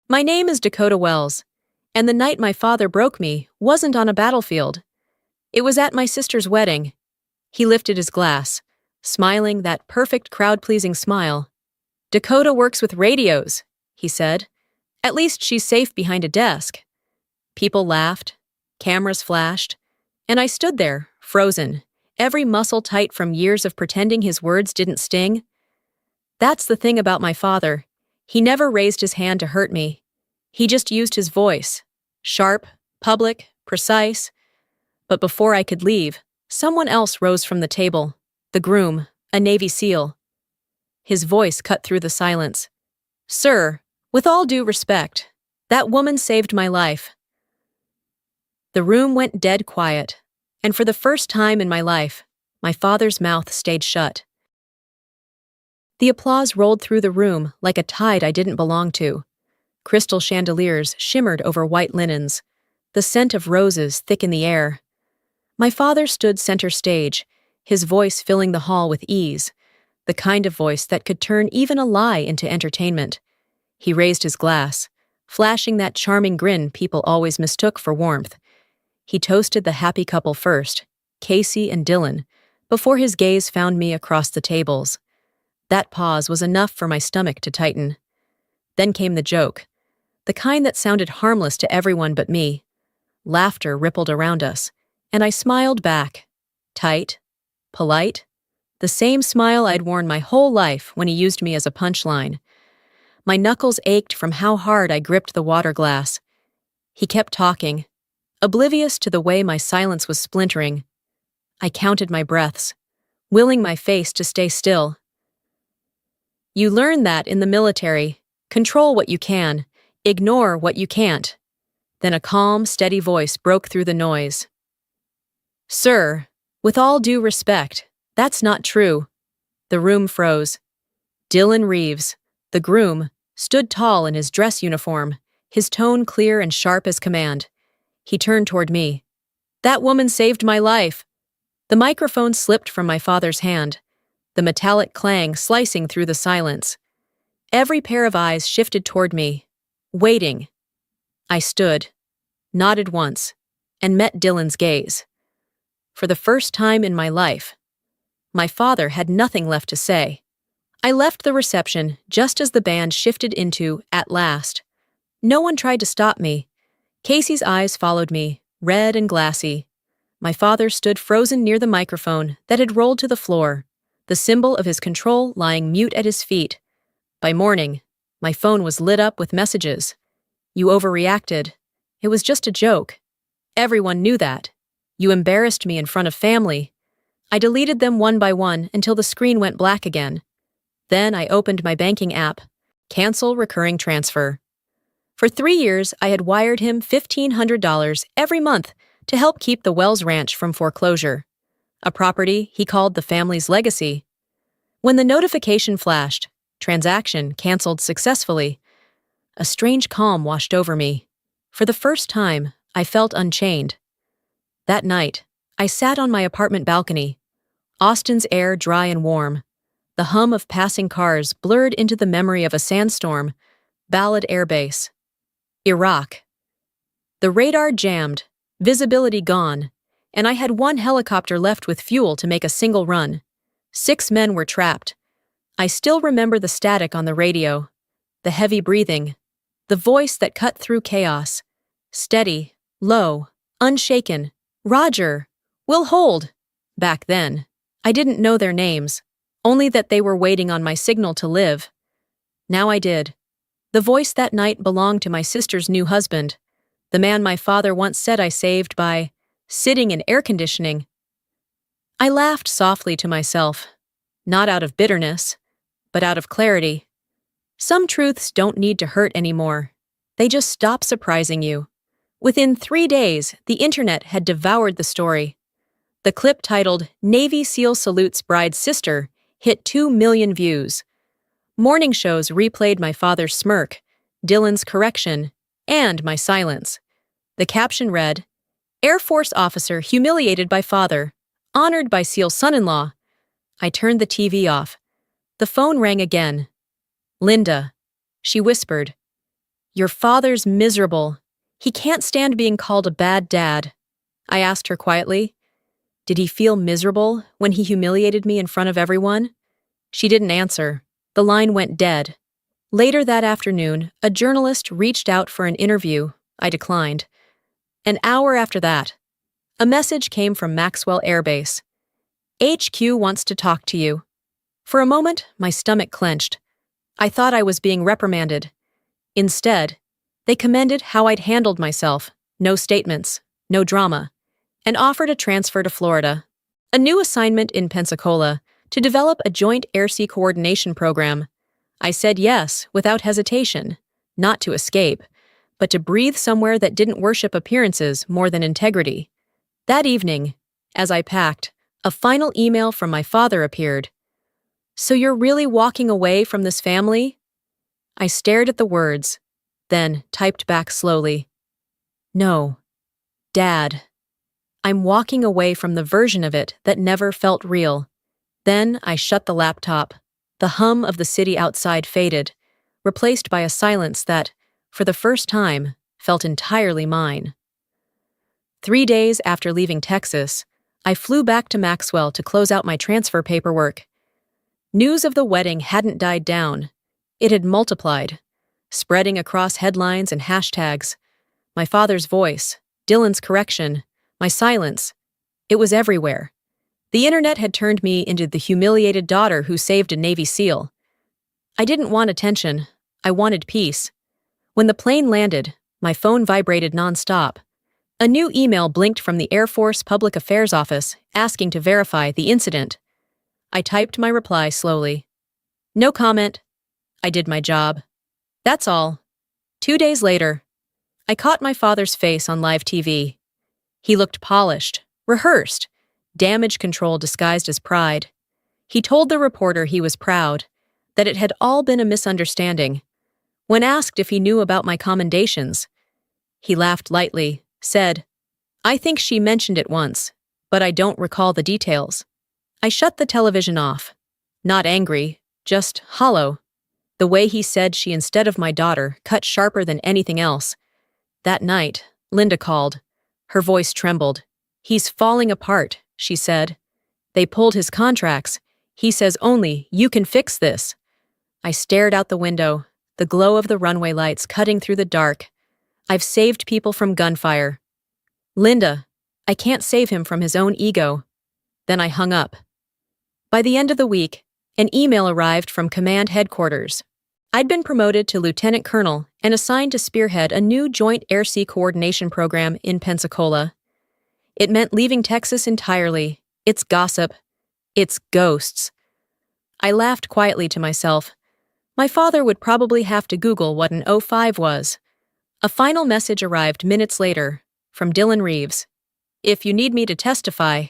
My name is Dakota Wells, and the night my father broke me wasn't on a battlefield. It was at my sister's wedding. He lifted his glass, smiling that perfect crowd-pleasing smile. Dakota works with radios, he said. At least she's safe behind a desk. People laughed, cameras flashed, and I stood there, frozen, every muscle tight from years of pretending his words didn't sting. That's the thing about my father. He never raised his hand to hurt me. He just used his voice. Sharp, public, precise. But before I could leave, someone else rose from the table. The groom, a Navy SEAL. His voice cut through the silence. "Sir, with all due respect, that woman saved my life." The room went dead quiet, and for the first time in my life, my father's mouth stayed shut. The applause rolled through the room like a tide I didn't belong to. Crystal chandeliers shimmered over white linens, the scent of roses thick in the air. My father stood center stage, his voice filling the hall with ease, the kind of voice that could turn even a lie into entertainment. He raised his glass, flashing that charming grin people always mistook for warmth. He toasted the happy couple first, Casey and Dylan, before his gaze found me across the tables. That pause was enough for my stomach to tighten. Then came the joke, the kind that sounded harmless to everyone but me. Laughter rippled around us, and I smiled back. Tight, polite, the same smile I'd worn my whole life when he used me as a punchline. My knuckles ached from how hard I gripped the water glass. He kept talking, oblivious to the way my silence was splintering. I counted my breaths, willing my face to stay still. "You learn that in the military. Control what you can, ignore what you can't." Then a calm, steady voice broke through the noise. "Sir, with all due respect, that's not true." The room froze. Dylan Reeves, the groom, stood tall in his dress uniform, his tone clear and sharp as command. He turned toward me. "That woman saved my life." The microphone slipped from my father's hand, the metallic clang slicing through the silence. Every pair of eyes shifted toward me, waiting. I stood, nodded once, and met Dylan's gaze. For the first time in my life, my father had nothing left to say. I left the reception just as the band shifted into "At Last." No one tried to stop me. Casey's eyes followed me, red and glassy. My father stood frozen near the microphone that had rolled to the floor, the symbol of his control lying mute at his feet. By morning, my phone was lit up with messages. "You overreacted. It was just a joke. Everyone knew that. You embarrassed me in front of family." I deleted them one by one until the screen went black again. Then I opened my banking app. Cancel recurring transfer. For 3 years, I had wired him $1,500 every month to help keep the Wells Ranch from foreclosure, a property he called the family's legacy. When the notification flashed, transaction canceled successfully, a strange calm washed over me. For the first time, I felt unchained. That night, I sat on my apartment balcony, Austin's air dry and warm, the hum of passing cars blurred into the memory of a sandstorm, Balad Air Base. Iraq. The radar jammed, visibility gone, and I had one helicopter left with fuel to make a single run. 6 men were trapped. I still remember the static on the radio, the heavy breathing, the voice that cut through chaos. Steady, low, unshaken. "Roger, we'll hold." Back then, I didn't know their names, only that they were waiting on my signal to live. Now I did. The voice that night belonged to my sister's new husband, the man my father once said I saved by sitting in air conditioning. I laughed softly to myself, not out of bitterness, but out of clarity. Some truths don't need to hurt anymore. They just stop surprising you. Within 3 days, the internet had devoured the story. The clip titled "Navy SEAL Salutes Bride's Sister" hit 2 million views. Morning shows replayed my father's smirk, Dylan's correction, and my silence. The caption read, "Air Force officer humiliated by father, honored by SEAL son-in-law." I turned the TV off. The phone rang again. "Linda," she whispered. Your father's miserable. He can't stand being called a bad dad. I asked her quietly. Did he feel miserable when he humiliated me in front of everyone? She didn't answer. The line went dead. Later that afternoon, a journalist reached out for an interview. I declined. An hour after that, a message came from Maxwell Air Base. HQ wants to talk to you. For a moment, my stomach clenched. I thought I was being reprimanded. Instead, they commended how I'd handled myself, no statements, no drama, and offered a transfer to Florida, a new assignment in Pensacola to develop a joint air-sea coordination program. I said yes without hesitation, not to escape, but to breathe somewhere that didn't worship appearances more than integrity. That evening, as I packed, a final email from my father appeared. So you're really walking away from this family? I stared at the words, then typed back slowly. No, Dad. I'm walking away from the version of it that never felt real. Then I shut the laptop. The hum of the city outside faded, replaced by a silence that, for the first time, felt entirely mine. 3 days after leaving Texas, I flew back to Maxwell to close out my transfer paperwork. News of the wedding hadn't died down. It had multiplied, spreading across headlines and hashtags. My father's voice, Dylan's correction, my silence. It was everywhere. The internet had turned me into the humiliated daughter who saved a Navy SEAL. I didn't want attention. I wanted peace. When the plane landed, my phone vibrated nonstop. A new email blinked from the Air Force Public Affairs Office asking to verify the incident. I typed my reply slowly. No comment. I did my job. That's all. 2 days later, I caught my father's face on live TV. He looked polished, rehearsed, damage control disguised as pride. He told the reporter he was proud, that it had all been a misunderstanding. When asked if he knew about my commendations, he laughed lightly, said, I think she mentioned it once, but I don't recall the details. I shut the television off. Not angry, just hollow. The way he said she instead of my daughter cut sharper than anything else. That night, Linda called. Her voice trembled. He's falling apart, she said. They pulled his contracts. He says only you can fix this. I stared out the window, the glow of the runway lights cutting through the dark. I've saved people from gunfire. Linda, I can't save him from his own ego. Then I hung up. By the end of the week, an email arrived from command headquarters. I'd been promoted to lieutenant colonel and assigned to spearhead a new joint air-sea coordination program in Pensacola. It meant leaving Texas entirely, its gossip, its ghosts. I laughed quietly to myself. My father would probably have to Google what an O5 was. A final message arrived minutes later, from Dylan Reeves. If you need me to testify,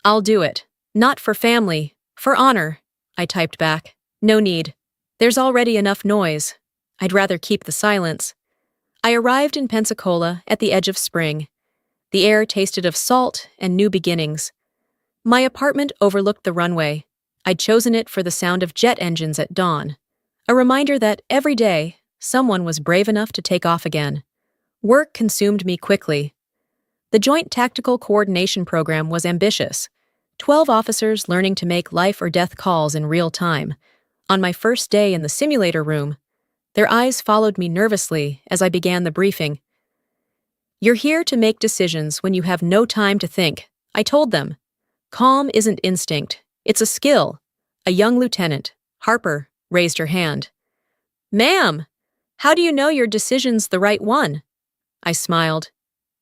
I'll do it. Not for family, for honor, I typed back. No need. There's already enough noise. I'd rather keep the silence. I arrived in Pensacola at the edge of spring. The air tasted of salt and new beginnings. My apartment overlooked the runway. I'd chosen it for the sound of jet engines at dawn. A reminder that every day, someone was brave enough to take off again. Work consumed me quickly. The Joint Tactical Coordination Program was ambitious. 12 officers learning to make life or death calls in real time. On my first day in the simulator room, their eyes followed me nervously as I began the briefing. You're here to make decisions when you have no time to think, I told them. Calm isn't instinct, it's a skill. A young lieutenant, Harper, raised her hand. Ma'am, how do you know your decision's the right one? I smiled.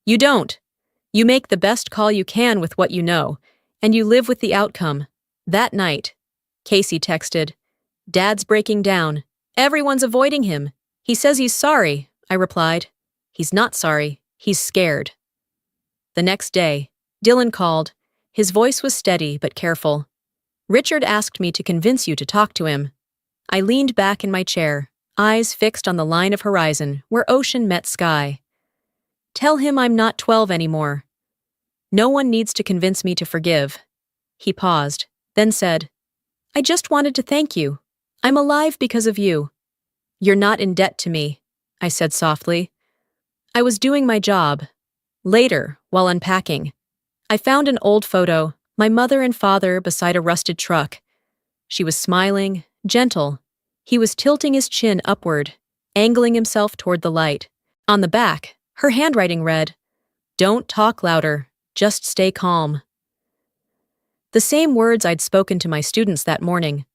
You don't. You make the best call you can with what you know, and you live with the outcome. That night, Casey texted, Dad's breaking down. Everyone's avoiding him. He says he's sorry, I replied. He's not sorry. He's scared. The next day, Dylan called. His voice was steady but careful. Richard asked me to convince you to talk to him. I leaned back in my chair, eyes fixed on the line of horizon where ocean met sky. Tell him I'm not 12 anymore. No one needs to convince me to forgive. He paused, then said, I just wanted to thank you. I'm alive because of you. You're not in debt to me. I said softly. I was doing my job. Later, while unpacking, I found an old photo, my mother and father beside a rusted truck. She was smiling, gentle. He was tilting his chin upward, angling himself toward the light. On the back, her handwriting read, "Don't talk louder, just stay calm." The same words I'd spoken to my students that morning.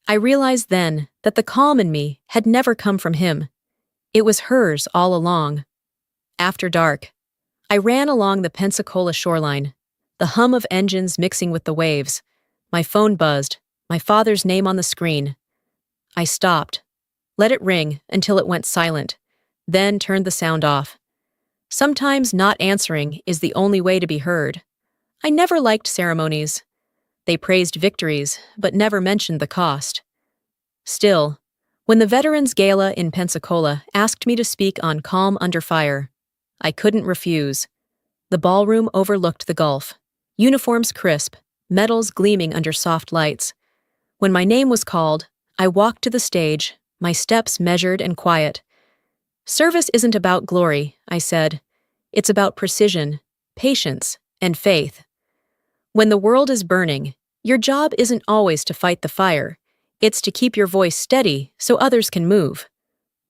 I realized then that the calm in me had never come from him. It was hers all along. After dark, I ran along the Pensacola shoreline, the hum of engines mixing with the waves. My phone buzzed, my father's name on the screen. I stopped, let it ring until it went silent, then turned the sound off. Sometimes not answering is the only way to be heard. I never liked ceremonies. They praised victories, but never mentioned the cost. Still, when the Veterans Gala in Pensacola asked me to speak on Calm Under Fire, I couldn't refuse. The ballroom overlooked the Gulf, uniforms crisp, medals gleaming under soft lights. When my name was called, I walked to the stage, my steps measured and quiet. Service isn't about glory, I said. It's about precision, patience, and faith. When the world is burning, your job isn't always to fight the fire. It's to keep your voice steady so others can move.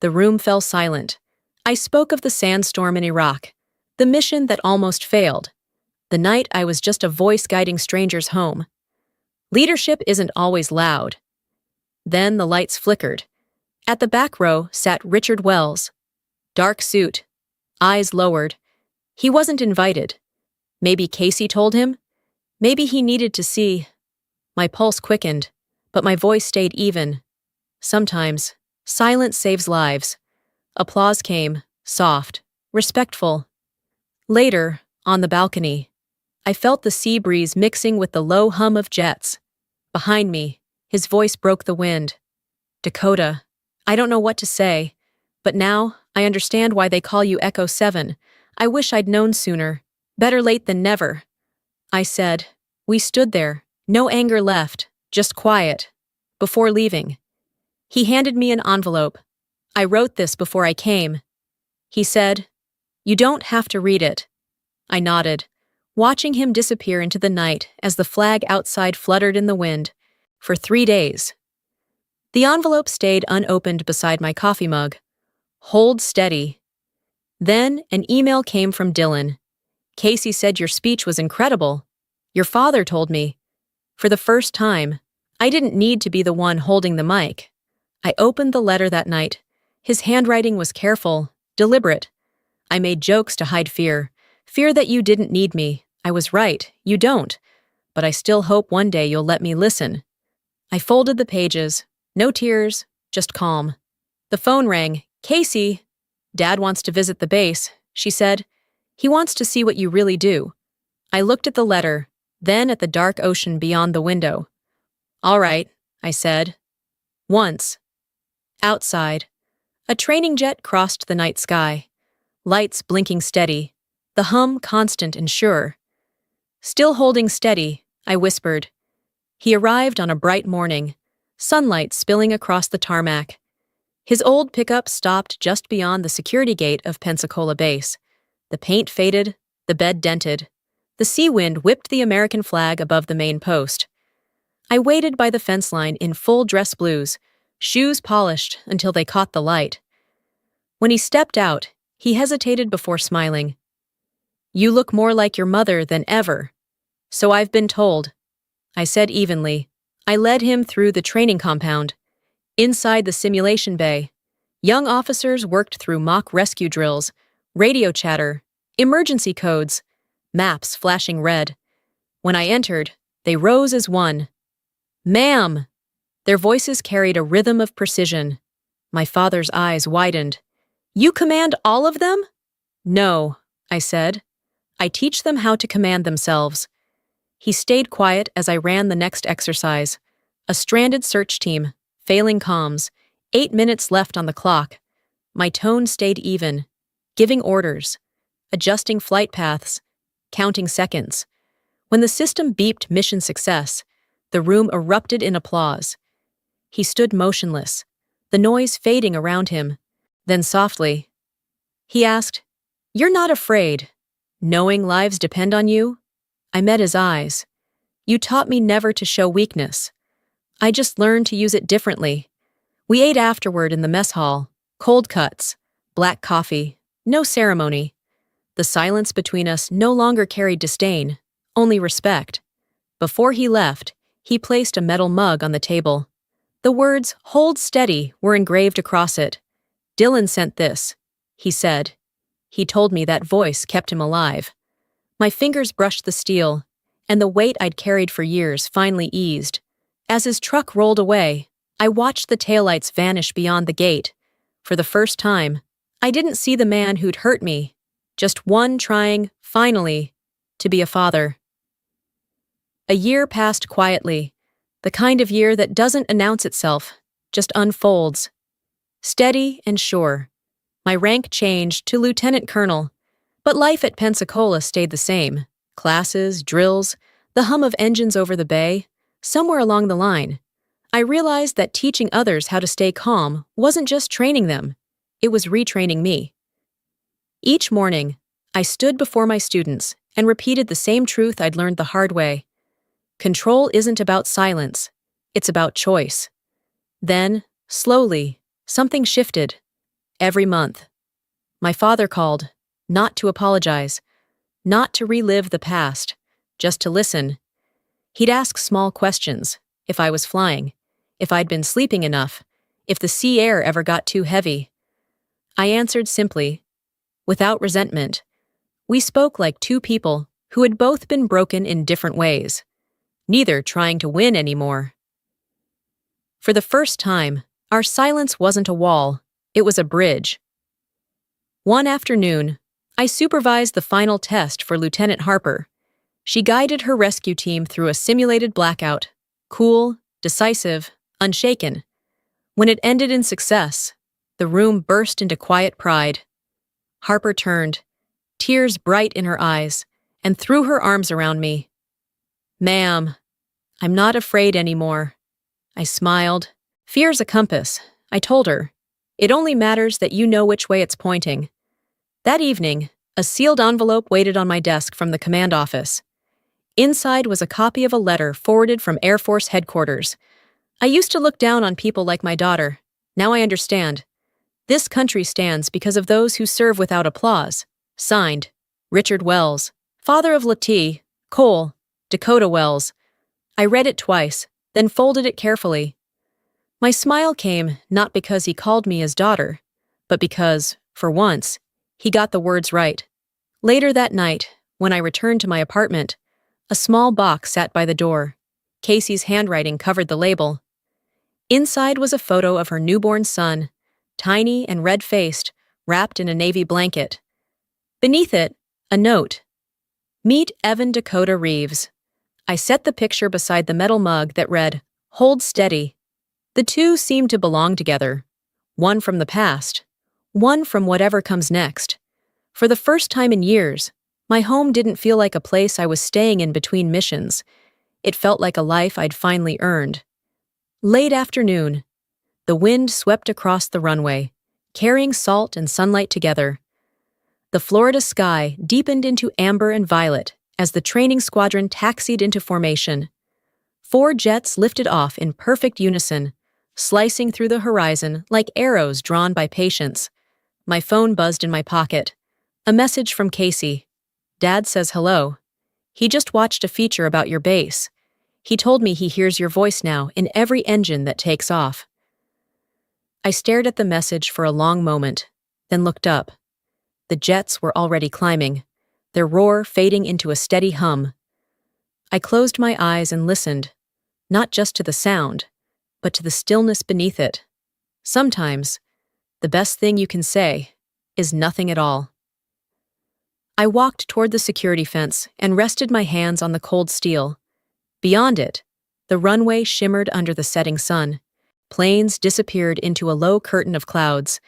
The room fell silent. I spoke of the sandstorm in Iraq, the mission that almost failed, the night I was just a voice guiding strangers home. Leadership isn't always loud. Then the lights flickered. At the back row sat Richard Wells. Dark suit, eyes lowered. He wasn't invited. Maybe Casey told him? Maybe he needed to see. My pulse quickened, but my voice stayed even. Sometimes, silence saves lives. Applause came, soft, respectful. Later, on the balcony, I felt the sea breeze mixing with the low hum of jets. Behind me, his voice broke the wind. "Dakota, I don't know what to say, but now I understand why they call you Echo 7. I wish I'd known sooner. Better late than never." I said. We stood there, no anger left, just quiet. Before leaving, he handed me an envelope. "I wrote this before I came." He said, "You don't have to read it." I nodded, watching him disappear into the night as the flag outside fluttered in the wind. For 3 days. The envelope stayed unopened beside my coffee mug. Hold steady. Then an email came from Dylan. "Casey said your speech was incredible. Your father told me." For the first time, I didn't need to be the one holding the mic. I opened the letter that night. His handwriting was careful, deliberate. I made jokes to hide fear. Fear that you didn't need me. I was right, you don't. But I still hope one day you'll let me listen. I folded the pages. No tears, just calm. The phone rang. "Casey, Dad wants to visit the base," she said. "He wants to see what you really do." I looked at the letter, then at the dark ocean beyond the window. "All right," I said. Once. Outside, a training jet crossed the night sky. Lights blinking steady, the hum constant and sure. Still holding steady, I whispered. He arrived on a bright morning, sunlight spilling across the tarmac. His old pickup stopped just beyond the security gate of Pensacola Base. The paint faded, the bed dented. The sea wind whipped the American flag above the main post. I waited by the fence line in full dress blues, shoes polished until they caught the light. When he stepped out, he hesitated before smiling. "You look more like your mother than ever." "So I've been told," I said evenly. I led him through the training compound. Inside the simulation bay, young officers worked through mock rescue drills, radio chatter, emergency codes, maps flashing red. When I entered, they rose as one. "Ma'am!" Their voices carried a rhythm of precision. My father's eyes widened. "You command all of them?" "No," I said. "I teach them how to command themselves." He stayed quiet as I ran the next exercise. A stranded search team, failing comms, 8 minutes left on the clock. My tone stayed even, giving orders, adjusting flight paths, counting seconds. When the system beeped mission success, the room erupted in applause. He stood motionless, the noise fading around him. Then softly, he asked, "You're not afraid, knowing lives depend on you?" I met his eyes. "You taught me never to show weakness. I just learned to use it differently." We ate afterward in the mess hall, cold cuts, black coffee, no ceremony. The silence between us no longer carried disdain, only respect. Before he left, he placed a metal mug on the table. The words, "Hold steady," were engraved across it. "Dylan sent this," he said. He told me that voice kept him alive. My fingers brushed the steel, and the weight I'd carried for years finally eased. As his truck rolled away, I watched the taillights vanish beyond the gate. For the first time, I didn't see the man who'd hurt me, just one trying, finally, to be a father. A year passed quietly, the kind of year that doesn't announce itself, just unfolds. Steady and sure. My rank changed to lieutenant colonel, but life at Pensacola stayed the same. Classes, drills, the hum of engines over the bay. Somewhere along the line, I realized that teaching others how to stay calm wasn't just training them, it was retraining me. Each morning, I stood before my students and repeated the same truth I'd learned the hard way. Control isn't about silence, it's about choice. Then, slowly, something shifted. Every month. My father called, not to apologize, not to relive the past, just to listen. He'd ask small questions, if I was flying, if I'd been sleeping enough, if the sea air ever got too heavy. I answered simply, without resentment. We spoke like two people who had both been broken in different ways, neither trying to win anymore. For the first time, our silence wasn't a wall, it was a bridge. One afternoon, I supervised the final test for Lieutenant Harper. She guided her rescue team through a simulated blackout, cool, decisive, unshaken. When it ended in success, the room burst into quiet pride. Harper turned, tears bright in her eyes, and threw her arms around me. "Ma'am, I'm not afraid anymore." I smiled. "Fear's a compass," I told her. "It only matters that you know which way it's pointing." That evening, a sealed envelope waited on my desk from the command office. Inside was a copy of a letter forwarded from Air Force headquarters. I used to look down on people like my daughter. Now I understand. This country stands because of those who serve without applause. Signed, Richard Wells, father of Lettie, Cole, Dakota Wells. I read it twice, then folded it carefully. My smile came not because he called me his daughter, but because, for once, he got the words right. Later that night, when I returned to my apartment, a small box sat by the door. Casey's handwriting covered the label. Inside was a photo of her newborn son, tiny and red-faced, wrapped in a navy blanket. Beneath it, a note. "Meet Evan Dakota Reeves." I set the picture beside the metal mug that read, "Hold steady." The two seemed to belong together. One from the past, one from whatever comes next. For the first time in years, my home didn't feel like a place I was staying in between missions. It felt like a life I'd finally earned. Late afternoon, the wind swept across the runway, carrying salt and sunlight together. The Florida sky deepened into amber and violet as the training squadron taxied into formation. 4 jets lifted off in perfect unison, slicing through the horizon like arrows drawn by patience. My phone buzzed in my pocket. A message from Casey. "Dad says hello. He just watched a feature about your base. He told me he hears your voice now in every engine that takes off." I stared at the message for a long moment, then looked up. The jets were already climbing, their roar fading into a steady hum. I closed my eyes and listened, not just to the sound, but to the stillness beneath it. Sometimes, the best thing you can say is nothing at all. I walked toward the security fence and rested my hands on the cold steel. Beyond it, the runway shimmered under the setting sun. Planes disappeared into a low curtain of clouds,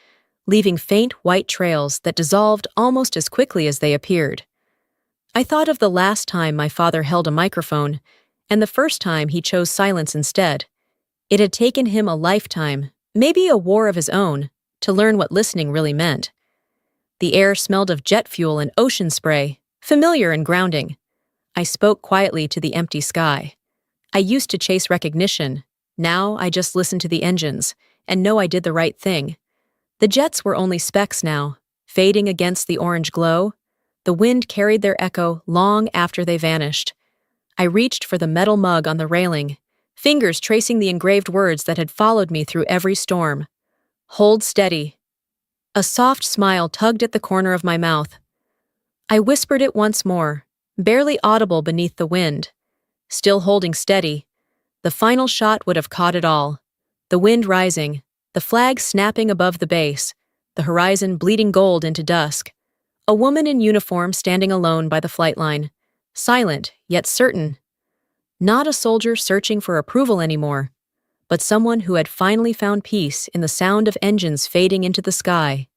leaving faint white trails that dissolved almost as quickly as they appeared. I thought of the last time my father held a microphone, and the first time he chose silence instead. It had taken him a lifetime, maybe a war of his own, to learn what listening really meant. The air smelled of jet fuel and ocean spray, familiar and grounding. I spoke quietly to the empty sky. I used to chase recognition. Now I just listen to the engines and know I did the right thing. The jets were only specks now, fading against the orange glow. The wind carried their echo long after they vanished. I reached for the metal mug on the railing, fingers tracing the engraved words that had followed me through every storm. Hold steady. A soft smile tugged at the corner of my mouth. I whispered it once more, barely audible beneath the wind. Still holding steady, the final shot would have caught it all. The wind rising, the flag snapping above the base, the horizon bleeding gold into dusk. A woman in uniform standing alone by the flight line, silent yet certain. Not a soldier searching for approval anymore, but someone who had finally found peace in the sound of engines fading into the sky.